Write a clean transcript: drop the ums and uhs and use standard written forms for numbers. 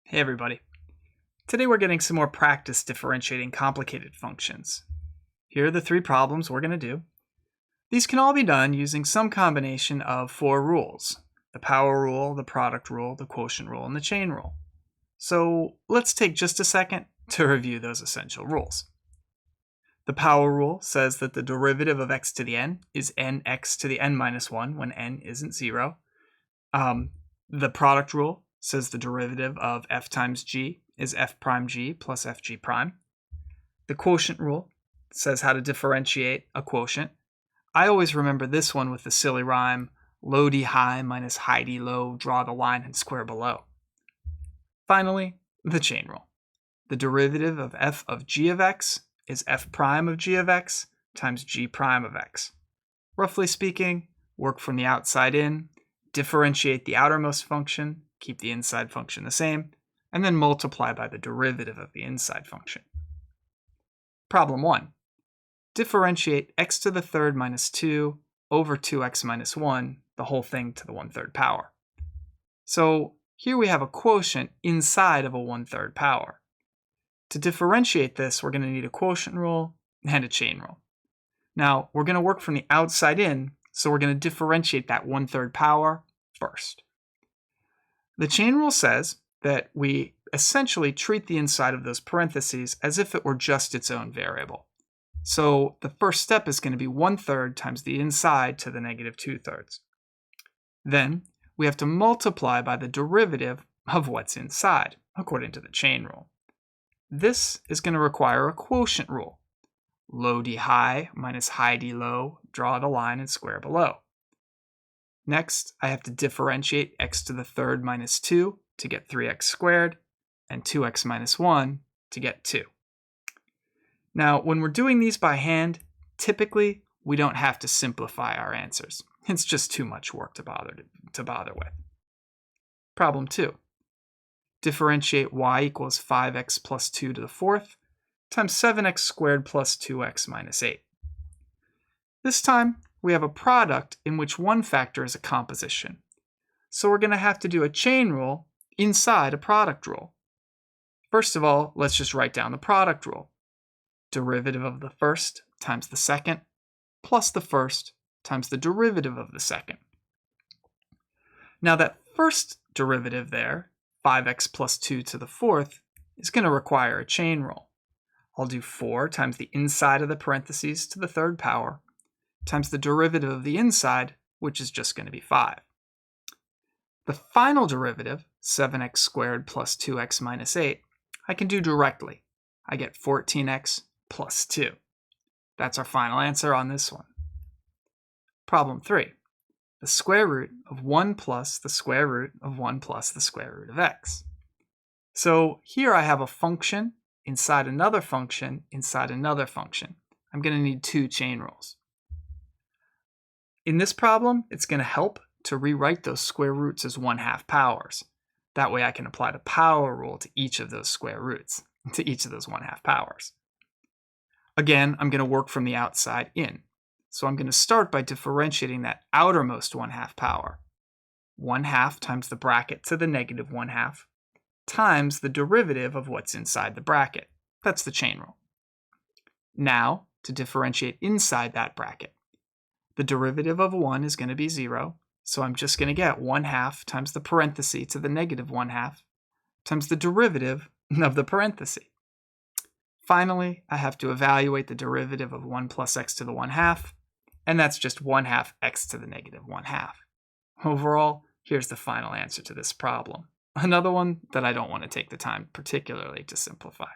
Hey everybody. Today we're getting some more practice differentiating complicated functions. Here are the three problems we're going to do. These can all be done using some combination of four rules: the power rule, the product rule, the quotient rule, and the chain rule. So let's take just a second to review those essential rules. The power rule says that the derivative of x to the n is nx to the n minus 1 when n isn't 0. The product rule says the derivative of f times g is f prime g plus fg prime. The quotient rule says how to differentiate a quotient. I always remember this one with the silly rhyme, low d high minus high d low, draw the line and square below. Finally, the chain rule. The derivative of f of g of x is f prime of g of x times g prime of x. Roughly speaking, work from the outside in, differentiate the outermost function, keep the inside function the same, and then multiply by the derivative of the inside function. Problem 1. Differentiate x to the third minus 2 over 2x minus 1, the whole thing to the 1/3 power. So here we have a quotient inside of a 1/3 power. To differentiate this, we're going to need a quotient rule and a chain rule. Now, we're going to work from the outside in, so we're going to differentiate that 1/3 power first. The chain rule says that we essentially treat the inside of those parentheses as if it were just its own variable. So the first step is going to be 1/3 times the inside to the negative 2/3. Then we have to multiply by the derivative of what's inside, according to the chain rule. This is going to require a quotient rule. Low d high minus high d low, draw the line and square below. Next, I have to differentiate x to the third minus 2 to get 3x squared, and 2x minus 1 to get 2. Now, when we're doing these by hand, typically we don't have to simplify our answers. It's just too much work to bother with. Problem 2. Differentiate y equals 5x plus 2 to the fourth times 7x squared plus 2x minus 8. This time, we have a product in which one factor is a composition. So we're going to have to do a chain rule inside a product rule. First of all, let's just write down the product rule. Derivative of the first times the second plus the first times the derivative of the second. Now that first derivative there, 5x plus 2 to the fourth, is going to require a chain rule. I'll do 4 times the inside of the parentheses to the third power times the derivative of the inside, which is just going to be 5. The final derivative, 7x squared plus 2x minus 8, I can do directly. I get 14x plus 2. That's our final answer on this one. Problem 3. The square root of 1 plus the square root of 1 plus the square root of x. So here I have a function inside another function inside another function. I'm going to need two chain rules. In this problem, it's going to help to rewrite those square roots as 1/2 powers. That way I can apply the power rule to each of those square roots, to each of those 1/2 powers. Again, I'm going to work from the outside in. So I'm going to start by differentiating that outermost 1/2 power. 1/2 times the bracket to the negative 1/2 times the derivative of what's inside the bracket. That's the chain rule. Now, to differentiate inside that bracket. The derivative of 1 is going to be 0, so I'm just going to get 1/2 times the parenthesis to the negative 1/2 times the derivative of the parenthesis. Finally, I have to evaluate the derivative of 1 plus x to the 1/2, and that's just 1/2 x to the negative 1/2. Overall, here's the final answer to this problem. Another one that I don't want to take the time particularly to simplify.